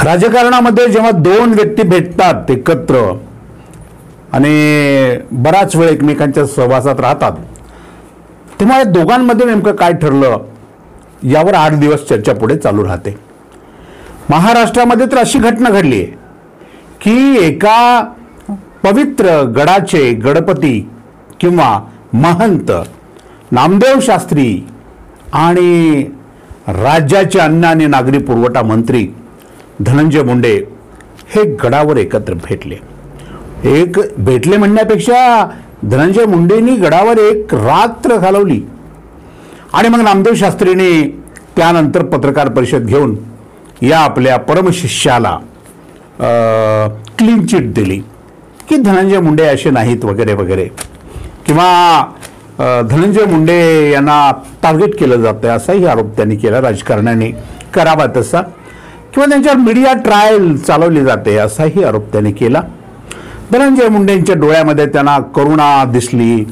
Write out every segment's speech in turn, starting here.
राजकारणामध्ये जेव्हा दोन व्यक्ती भेटतात एकत्र आणि बराच वेळ एकमेकांच्या सहवासात राहतात तेव्हा या दोघांमध्ये नेमकं काय ठरलं यावर 8 दिवस चर्चा पुढे चालू राहते। महाराष्ट्रामध्ये तर अशी घटना घडली आहे की एका पवित्र गडाचे गणपती किंवा महंत नामदेव शास्त्री आणि राज्याचे अन्न आणि नागरी पुरवठा मंत्री धनंजय मुंडे हे गडावर एकत्र भेटले म्हणण्यापेक्षा धनंजय मुंडेंनी गडावर एक रात्र घालवली आणि मग नामदेव शास्त्रींनी त्यानंतर पत्रकार परिषद घेऊन या आपल्या परमशिष्याला क्लीन चिट दिली की धनंजय मुंडे असे नाहीत वगैरे वगैरे, किंवा धनंजय मुंडे यांना टार्गेट केलं जातं असाही आरोप त्यांनी केला, राजकारण्याने करावा तसा, किंवा त्यांच्यावर मीडिया ट्रायल चालवली जाते असाही आरोप त्यांनी केला। धनंजय मुंडेंच्या डोळ्यामध्ये त्यांना करुणा दिसली,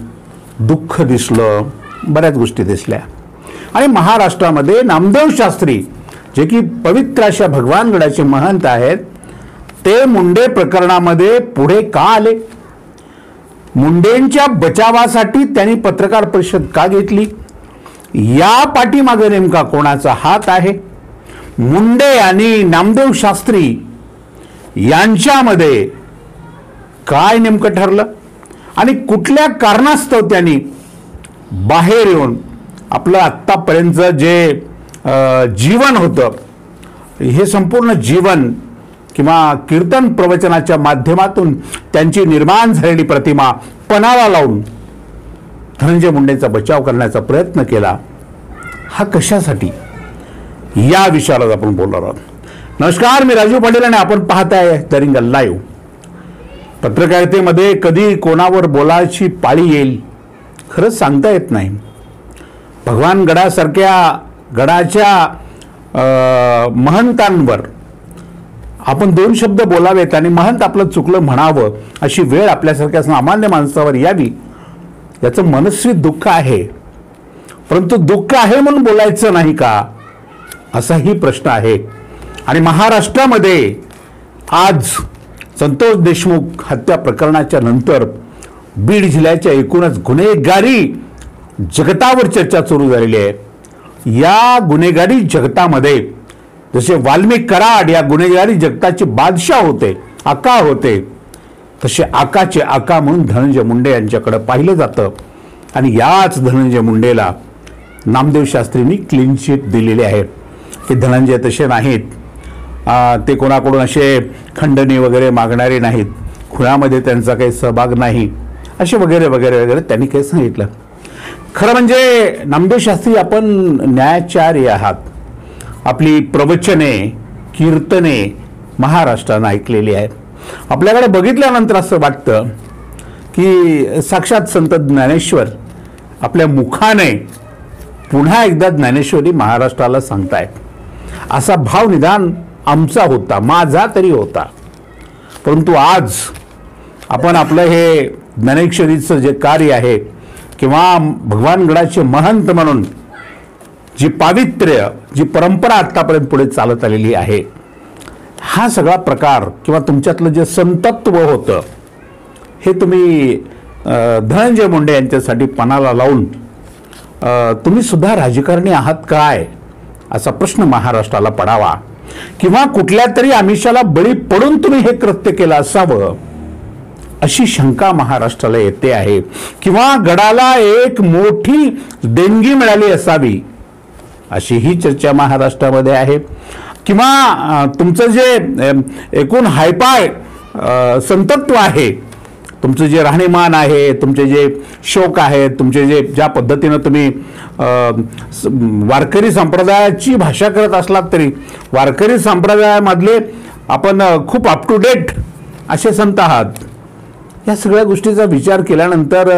दुःख दिसलं, बऱ्याच गोष्टी दिसल्या। आणि महाराष्ट्रामध्ये नामदेव शास्त्री जे की पवित्र अशा भगवानगडाचे महंत आहेत ते मुंडे प्रकरणामध्ये पुढे का आले, मुंडेंच्या बचावासाठी त्यांनी पत्रकार परिषद का घेतली, या पाठीमागे नेमका कोणाचा हात आहे, मुंडे आणि नामदेव शास्त्री यांच्यामध्ये काय नेमकं ठरलं आणि कुठल्या कारणास्तव त्यांनी बाहेर येऊन आपलं आत्तापर्यंत जे जीवन होतं हे संपूर्ण जीवन किंवा कीर्तन प्रवचनाच्या माध्यमातून त्यांची निर्माण झालेली प्रतिमा पणाला लावून धनंजय मुंडेंचा बचाव करण्याचा प्रयत्न केला, हा कशासाठी, या विषयावर आपण बोलणार आहोत। नमस्कार, मी राजू पाटील आणि आपण पाहताय दरिंगल लाईव्ह। पत्रकारितेमध्ये कधी कोणावर बोलायची पाळी येईल खरंच सांगता येत नाही। भगवान गडासारख्या गडाच्या महंतांवर आपण 2 शब्द बोलावेत आणि महंत आपलं चुकलं म्हणावं अशी वेळ आपल्यासारख्या सामान्य माणसावर यावी याचं मनस्वी दुःख आहे, परंतु दुःख आहे म्हणून बोलायचं नाही का असाही प्रश्न आहे। आणि महाराष्ट्रामध्ये आज संतोष देशमुख हत्या प्रकरणाच्या नंतर बीड जिल्ह्याच्या एकूणच गुन्हेगारी जगतावर चर्चा सुरू झालेली आहे। या गुन्हेगारी जगतामध्ये जसे वाल्मिक कराड या गुन्हेगारी जगताचे बादशाह होते, आका होते, तसे आकाचे आका म्हणून धनंजय मुंडे यांच्याकडे पाहिलं जातं। आणि याच धनंजय मुंडेला नामदेव शास्त्रींनी क्लीन चिट दिलेली आहे की धनंजय तसे नाहीत, ते कोणाकडून असे खंडणी वगैरे मागणारे नाहीत, खुनामध्ये त्यांचा काही सहभाग नाही, असे वगैरे वगैरे वगैरे त्यांनी काही सांगितलं। खरं म्हणजे नामदेव शास्त्री आपण न्यायाचार्य आहात, आपली प्रवचने कीर्तने महाराष्ट्रानं ऐकलेली आहेत। आपल्याकडे बघितल्यानंतर असं वाटतं की साक्षात संत ज्ञानेश्वर आपल्या मुखाने पुन्हा एकदा ज्ञानेश्वरी महाराष्ट्राला सांगतायत असा भाव निदान आमचा होता, माझा तरी होता। परंतु आज आपण आपलं हे ज्ञानेश्वरीचं जे कार्य आहे किंवा भगवान गडाचे महंत म्हणून जी पावित्र्य जी परंपरा आतापर्यंत पुढे चालत आलेली आहे, हा सगळा प्रकार किंवा तुमच्यातलं जे संतत्व होतं हे तुम्ही धनंजय मुंडे यांच्यासाठी पणाला लावून तुम्ही सुद्धा राजकारणी आहात काय असा प्रश्न महाराष्ट्राला पडावा, किंवा कुठल्या तरी आमिषाला बळी पडून तुम्ही हे कृत्य केलं असावं अशी शंका महाराष्ट्राला येते आहे, किंवा गडाला एक मोठी देणगी मिळाली असावी अशी ही चर्चा महाराष्ट्रामध्ये आहे, किंवा तुमचं जे एकूण हायपाय संतत्व आहे, तुमचं जे राहणीमान आहे, तुमचे जे शौक आहेत, तुमचे जे ज्या पद्धतीनं तुम्ही वारकरी संप्रदायाची भाषा करत असलात तरी वारकरी संप्रदायामधले आपण खूप अप टू डेट असे संत आहात, या सगळ्या गोष्टीचा विचार केल्यानंतर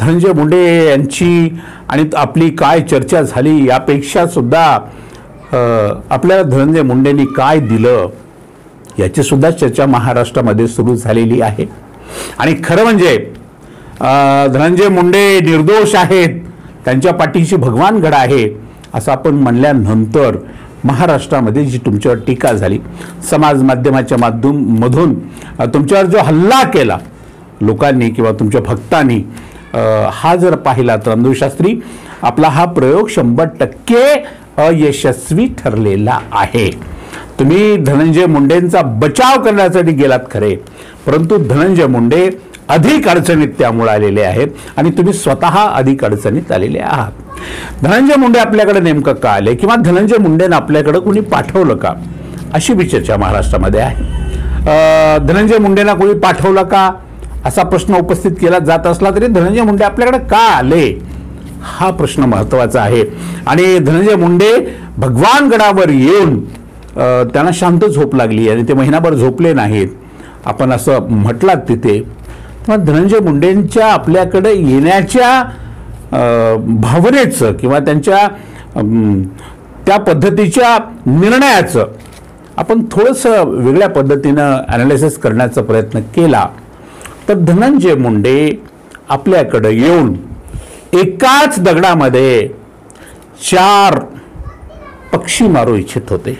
धनंजय मुंडे यांची आणि आपली काय चर्चा झाली यापेक्षा सुद्धा आपल्याला धनंजय मुंडेंनी काय दिलं याची सुद्धा चर्चा महाराष्ट्रामध्ये सुरू झालेली आहे। आणि खरं म्हणजे धनंजय मुंडे निर्दोष आहेत, त्यांच्या पाठीशी भगवान गड आहे असं आपण म्हणल्यानंतर महाराष्ट्रामध्ये जी तुमच्यावर टीका झाली, समाज माध्यमाच्या मधून तुमच्यावर जो हल्ला केला लोकांनी किंवा तुमच्या भक्तांनी, हा जर पाहिला तर नामदेव शास्त्री आपला हा प्रयोग 100% अयशस्वी ठरलेला आहे. तुम्ही धनंजय मुंडेंचा बचाव करण्यासाठी गेलात खरे, परंतु धनंजय मुंडे अधिक अडचणीत त्यामुळे आलेले आहेत आणि तुम्ही स्वतः अधिक अडचणीत आलेले आहात. धनंजय मुंडे आपल्याकडे नेमकं का आले किंवा धनंजय मुंडेंना आपल्याकडे कोणी पाठवलं का, अशी बी चर्चा महाराष्ट्रामध्ये आहे. धनंजय मुंडेंना कोणी पाठवलं का असा प्रश्न उपस्थित केला जात असला तरी धनंजय मुंडे आपल्याकडे का आले हा प्रश्न महत्त्वाचा आहे. आणि धनंजय मुंडे भगवानगडावर येऊन त्यांना शांत झोप लागली आणि ते महिनाभर झोपले नाहीत, आपण असं म्हटलात तिथे. तेव्हा धनंजय मुंडेंच्या आपल्याकडे येण्याच्या भावनेचं किंवा त्यांच्या त्या पद्धतीच्या निर्णयाचं आपण थोडंसं वेगळ्या पद्धतीनं ॲनालिसिस करण्याचा प्रयत्न केला तर धनंजय मुंडे आपल्याकडे येऊन एकाच दगडामध्ये 4 पक्षी मारू इच्छित होते.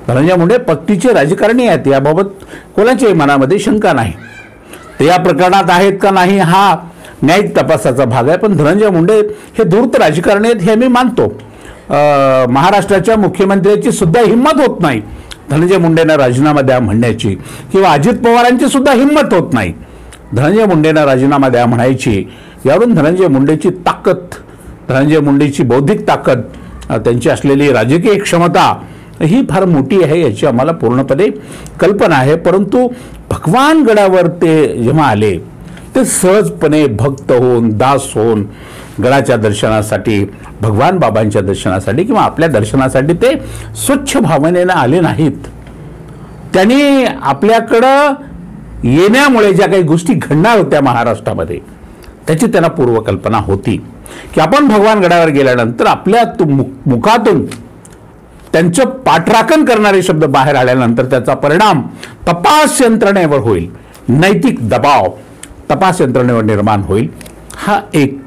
धनंजय मुंडे पक्षीचे राजकारणी आहेत, याबाबत कोणाच्याही मनामध्ये शंका नाही. ते या प्रकरणात आहेत का नाही हा न्यायिक तपासाचा भाग आहे, पण धनंजय मुंडे हे धूर्त राजकारणी आहेत हे मी मानतो. महाराष्ट्राच्या मुख्यमंत्र्याची सुद्धा हिंमत होत नाही धनंजय मुंडेंना राजीनामा द्या म्हणण्याची, किंवा अजित पवारांची सुद्धा हिंमत होत नाही धनंजय मुंडेंना राजीनामा द्या म्हणायची. यावरून धनंजय मुंडेची ताकद, धनंजय मुंडेची बौद्धिक ताकद, त्यांची असलेली राजकीय क्षमता ही फार मोठी आहे याची आम्हाला पूर्णपणे कल्पना आहे. परंतु भगवानगडावर ते जेव्हा आले ते सहजपणे भक्त होऊन, दास होऊन गडाच्या दर्शनासाठी, भगवान बाबांच्या दर्शनासाठी किंवा आपल्या दर्शनासाठी ते स्वच्छ भावनेनं आले नाहीत. त्यांनी आपल्याकडं येण्यामुळे ज्या काही गोष्टी घडणार होत्या महाराष्ट्रामध्ये त्याची त्यांना पूर्वकल्पना होती की आपण भगवानगडावर गेल्यानंतर आपल्या मुखातून त्यांचं पाठराखण करणारे शब्द बाहेर आल्यानंतर त्याचा परिणाम तपास यंत्रणेवर होईल, नैतिक दबाव तपास यंत्रणेवर निर्माण होईल. हा एक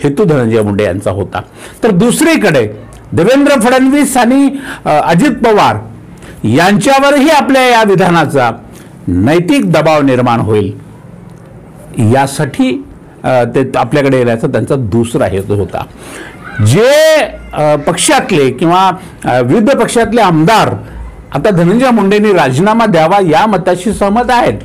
हेतू धनंजय मुंडे यांचा होता. तर दुसरीकडे देवेंद्र फडणवीस आणि अजित पवार यांच्यावरही आपल्या या विधानाचा नैतिक दबाव निर्माण होईल यासाठी ते आपल्याकडे येण्याचा त्यांचा दुसरा हेतू होता. जे पक्षातले किंवा विविध पक्षातले आमदार आता धनंजय मुंडेंनी राजीनामा द्यावा या मताशी सहमत आहेत,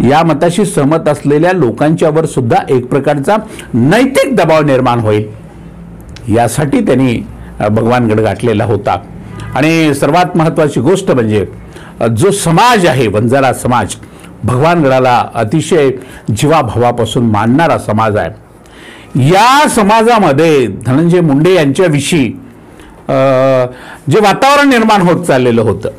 या मताशी सहमत असलेल्या लोकांच्यावर सुद्धा एक प्रकारचा नैतिक दबाव निर्माण होईल यासाठी त्यांनी भगवानगड गाठलेला होता. आणि सर्वात महत्त्वाची गोष्ट म्हणजे जो समाज आहे वंजारा समाज, भगवानगडाला अतिशय जीवाभावापासून मानणारा समाज आहे. या समाजामध्ये धनंजय मुंडे यांच्याविषयी जे वातावरण निर्माण होत चाललेलं होतं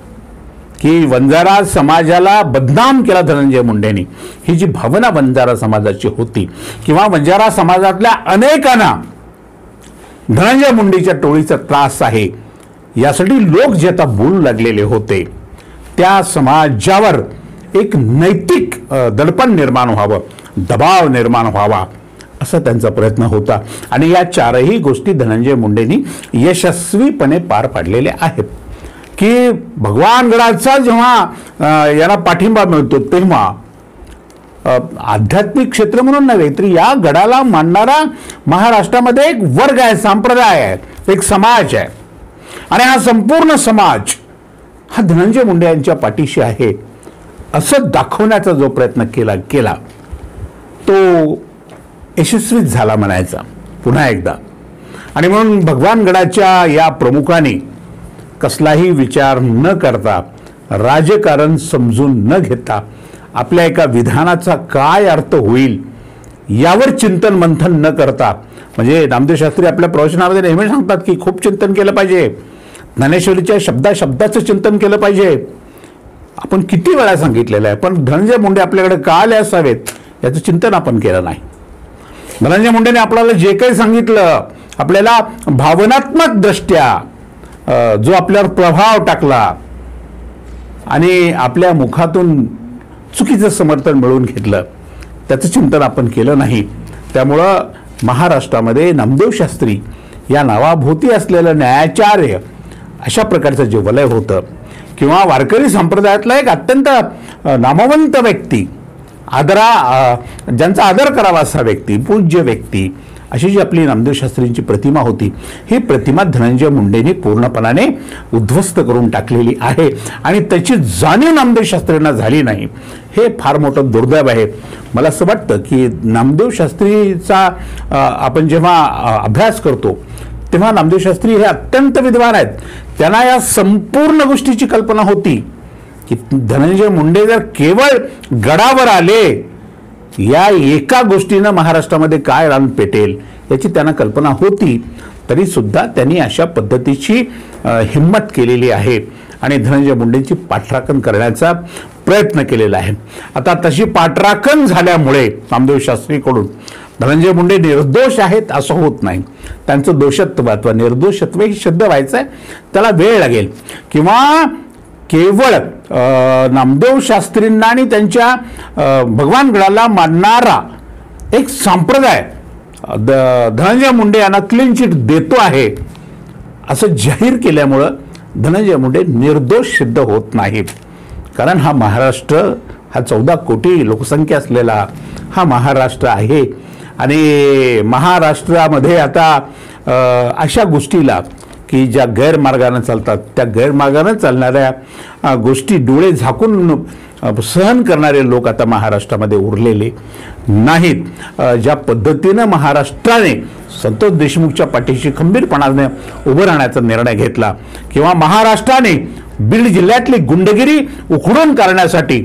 की वंजारा समाजाला बदनाम केला धनंजय मुंडेंनी, ही जी भावना वंजारा समाजाची होती किंवा वंजारा समाजातल्या अनेकांना धनंजय मुंडेच्या टोळीचा त्रास आहे यासाठी लोक जे आता बोलू लागलेले होते, त्या समाजावर एक नैतिक दडपण निर्माण व्हावं, दबाव निर्माण व्हावा असा त्यांचा प्रयत्न होता. आणि या 4ही गोष्टी धनंजय मुंडेंनी यशस्वीपणे पार पाडलेल्या आहेत. की भगवानगडाचा जेव्हा यांना पाठिंबा मिळतो तेव्हा आध्यात्मिक क्षेत्र म्हणून नव्हे तर या गडाला मानणारा महाराष्ट्रामध्ये एक वर्ग आहे, संप्रदाय आहे, एक समाज आहे. आणि हा संपूर्ण समाज हा धनंजय मुंडे यांच्या पाठीशी आहे असं दाखवण्याचा जो प्रयत्न केला तो यशस्वीच झाला म्हणायचा पुन्हा एकदा. आणि म्हणून भगवानगडाच्या या प्रमुखांनी कसलाही विचार न करता, राजकारण समजून न घेता, आपल्या एका विधानाचा काय अर्थ होईल यावर चिंतन मंथन न करता, म्हणजे नामदेव शास्त्री आपल्या प्रवचनामध्ये नेहमी सांगतात की खूप चिंतन केलं पाहिजे, ज्ञानेश्वरीच्या शब्दाचं चिंतन केलं पाहिजे. आपण किती वेळा सांगितलेलं आहे, पण धनंजय मुंडे आपल्याकडे का आले असावेत याचं चिंतन आपण केलं नाही. धनंजय मुंडेने आपल्याला जे काही सांगितलं, आपल्याला भावनात्मक दृष्ट्या जो आपल्यावर प्रभाव टाकला आणि आपल्या मुखातून चुकीचं समर्थन मिळवून घेतलं त्याचं चिंतन आपण केलं नाही. त्यामुळं महाराष्ट्रामध्ये नामदेव शास्त्री या नावाभोवती असलेलं न्यायाचार्य अशा प्रकारचं जे वलय होतं, किंवा वारकरी संप्रदायातला एक अत्यंत नामवंत व्यक्ती, ज्यांचा आदर करावा असा व्यक्ती, पूज्य व्यक्ती, अशी जी आपली नामदेव शास्त्रींची प्रतिमा होती, ही प्रतिमा धनंजय मुंडेंनी पूर्णपणाने उद्ध्वस्त करून टाकलेली आहे. आणि त्याची जाणीव नामदेव शास्त्रींना झाली नाही, हे फार मोठं दुर्दैव आहे. मला असं वाटतं की नामदेव शास्त्रीचा आपण जेव्हा अभ्यास करतो तेव्हा नामदेव शास्त्री हे अत्यंत विद्वान आहेत. त्यांना या संपूर्ण गोष्टीची कल्पना होती की धनंजय मुंडे जर केवळ गडावर आले, या एका गोष्टीनं महाराष्ट्रामध्ये काय रान पेटेल याची त्यांना कल्पना होती. तरी सुद्धा त्यांनी अशा पद्धतीची हिम्मत केलेली आहे आणि धनंजय मुंडेंची पाठराखण करण्याचा प्रयत्न केलेला आहे. आता तशी पाठराखण झाल्यामुळे नामदेव शास्त्रीकडून धनंजय मुंडे निर्दोष आहेत असं होत नाही. त्यांचं दोषत्व अथवा निर्दोषत्व हे सिद्ध व्हायचं आहे, त्याला वेळ लागेल. किंवा केवळ नामदेव शास्त्रींना आणि त्यांच्या भगवानगडाला मानणारा एक संप्रदाय धनंजय मुंडे यांना क्लीन चिट देतो आहे असं जाहीर केल्यामुळं धनंजय मुंडे निर्दोष सिद्ध होत नाहीत. कारण हा महाराष्ट्र, हा 14 कोटी लोकसंख्या असलेला हा महाराष्ट्र आहे. आणि महाराष्ट्रामध्ये आता अशा गोष्टीला की ज्या गैरमार्गाने चालतात, त्या गैरमार्गाने चालणाऱ्या गोष्टी डोळे झाकून सहन करणारे लोक आता महाराष्ट्रामध्ये उरलेले नाहीत. ज्या पद्धतीनं महाराष्ट्राने संतोष देशमुखच्या पाठीशी खंबीरपणाने उभं राहण्याचा निर्णय घेतला, किंवा महाराष्ट्राने बीड जिल्ह्यातली गुंडगिरी उखडून काढण्यासाठी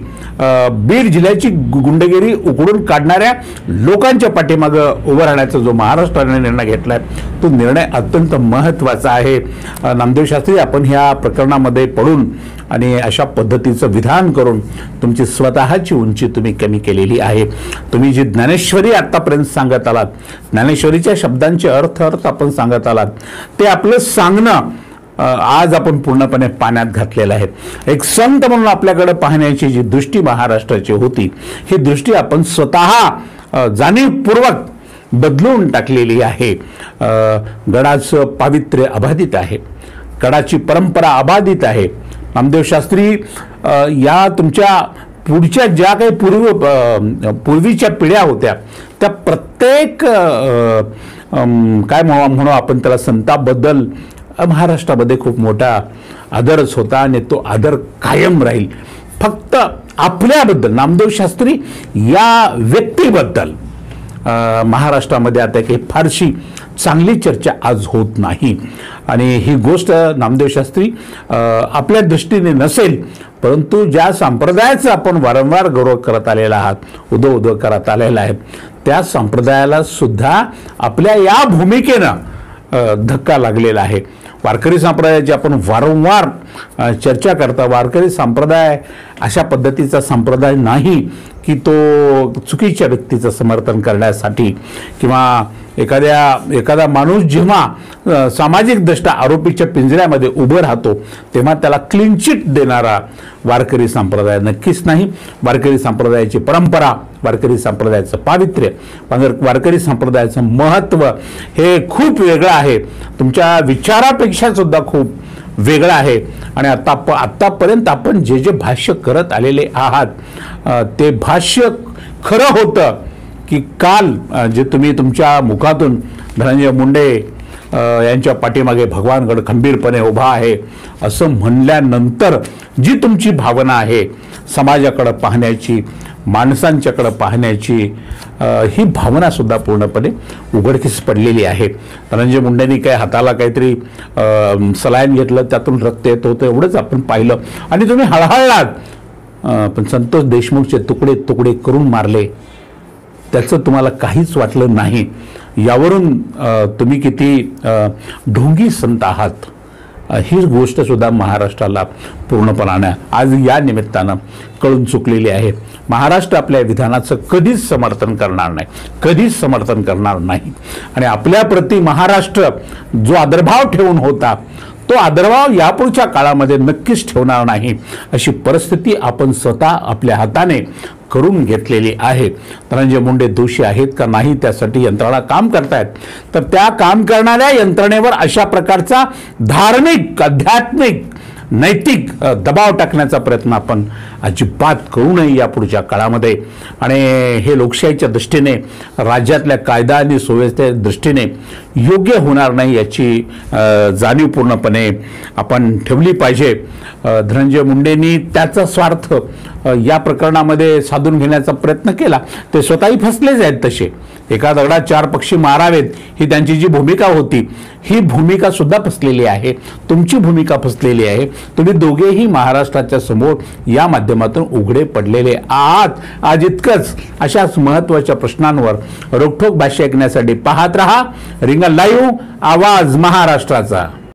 बीड जिल्ह्याची गुंडगिरी उखडून काढणाऱ्या लोकांच्या पाठीमागं उभं राहण्याचा जो महाराष्ट्राने निर्णय घेतलाय तो निर्णय अत्यंत महत्त्वाचा आहे. नामदेव शास्त्री, आपण ह्या प्रकरणामध्ये पडून आणि अशा पद्धतीचं विधान करून तुमची स्वतःची उंची तुम्ही कमी केलेली आहे. तुम्ही जी ज्ञानेश्वरी आतापर्यंत सांगत आलात, ज्ञानेश्वरीच्या शब्दांचे अर्थ आपण सांगत आलात, ते आपलं सांगणं आज आपण पूर्णपणे पाण्यात घातलेलं आहे. एक संत म्हणून आपल्याकडे पाहण्याची जी दृष्टी महाराष्ट्राची होती, ही दृष्टी आपण स्वतः जाणीवपूर्वक बदलून टाकलेली आहे. गडाचं पावित्र्य अबाधित आहे, गडाची परंपरा अबाधित आहे. नामदेव शास्त्री या तुमच्या पुढच्या ज्या काही पूर्वीच्या पिढ्या होत्या त्या प्रत्येक काय म्हणू आपण त्याला, संताबद्दल महाराष्ट्रामध्ये खूप मोठा आदरच होता आणि तो आदर कायम राहील. फक्त आपल्याबद्दल, नामदेव शास्त्री या व्यक्तीबद्दल महाराष्ट्रामध्ये आता काही फारशी चांगली चर्चा आज होत नाही. आणि ही गोष्ट नामदेव शास्त्री आपल्या दृष्टीने नसेल, परंतु ज्या संप्रदायाचा आपण वारंवार गौरव करत आलेला आहात, उदो करत आलेला आहे, त्या संप्रदायाला सुद्धा आपल्या या भूमिकेनं धक्का लागलेला आहे. वारकरी संप्रदायाची आपण वारंवार चर्चा करता. वारकरी संप्रदाय अशा पद्धतीचा संप्रदाय नाही की तो चुकीच्या व्यक्तीचं समर्थन करण्यासाठी, किंवा एखादा माणूस जेव्हा सामाजिक दृष्ट्या आरोपीच्या पिंजऱ्यामध्ये उभं राहतो तेव्हा त्याला क्लीन चिट देणारा वारकरी संप्रदाय नक्कीच नाही. वारकरी संप्रदायाची परंपरा, वारकरी संप्रदायाचं पावित्र्य, वारकरी संप्रदायाचं महत्त्व हे खूप वेगळं आहे, तुमच्या विचारापेक्षा सुद्धा खूप वेगळं आहे. आणि आत्तापर्यंत आपण जे भाष्य करत आलेले आहात ते भाष्य खरं होतं की काल जे तुम्ही तुमच्या मुखातून धनंजय मुंडे यांच्या पाठीमागे भगवानगड खंबीरपणे उभा आहे असं म्हणल्यानंतर जी तुमची भावना आहे समाजाकडे पाहण्याची, माणसांच्याकडे पाहण्याची, ही भावना सुद्धा पूर्णपणे उघडकीस पडलेली आहे. धनंजय मुंडेंनी काय हाताला काहीतरी सलाईन घेतलं, त्यातून रक्त येत होतं एवढंच आपण पाहिलं आणि तुम्ही हळहळलात. पण संतोष देशमुखचे तुकडे तुकडे करून मारले त्याचं तुम्हाला काहीच वाटलं नाही. यावरून तुम्ही किती ढोंगी संत आहात ही गोष्ट सुद्धा महाराष्ट्राला पूर्णपणाने आज या निमित्तानं कळून चुकलेली आहे. महाराष्ट्र आपल्या विधानाचं कधीच समर्थन करणार नाही, कधीच समर्थन करणार नाही. आणि आपल्याप्रती महाराष्ट्र जो आदरभाव ठेवून होता तो आदरभाव यापुढच्या काळामध्ये नक्कीच ठेवणार नाही. अशी परिस्थिती आपण स्वतः आपल्या हाताने करून घेतलेली आहे. धनंजय मुंडे दोषी आहेत का नाही त्यासाठी यंत्रणा काम करतायत, तर त्या काम करणाऱ्या यंत्रणेवर अशा प्रकारचा धार्मिक, आध्यात्मिक, नैतिक दबाव टाकण्याचा प्रयत्न आपण अजिबात करू नये या पुढच्या काळामध्ये. आणि हे लोकशाहीच्या दृष्टीने, राज्यातल्या कायदा आणि सुव्यवस्थेच्या दृष्टीने योग्य होणार नाही याची जाणीव पूर्णपणे आपण ठेवली पाहिजे. धनंजय मुंडेंनी त्याचा स्वार्थ या प्रकरणामध्ये साधून घेण्याचा प्रयत्न केला. ते स्वतःही फसलेच आहेत तसे. एका दगडात चार पक्षी मारावेत ही त्यांची जी भूमिका होती, ही भूमिका सुद्धा फसलेली आहे. तुमची भूमिका फसलेली आहे. तुम्ही दोघेही महाराष्ट्राच्या समोर या माध्यमातून उघडे पडलेले आहात. आज इतकंच. अशाच महत्त्वाच्या प्रश्नांवर रोखठोक भाष्य ऐकण्यासाठी पाहत रहा रिंगण लाईव्ह, आवाज महाराष्ट्राचा.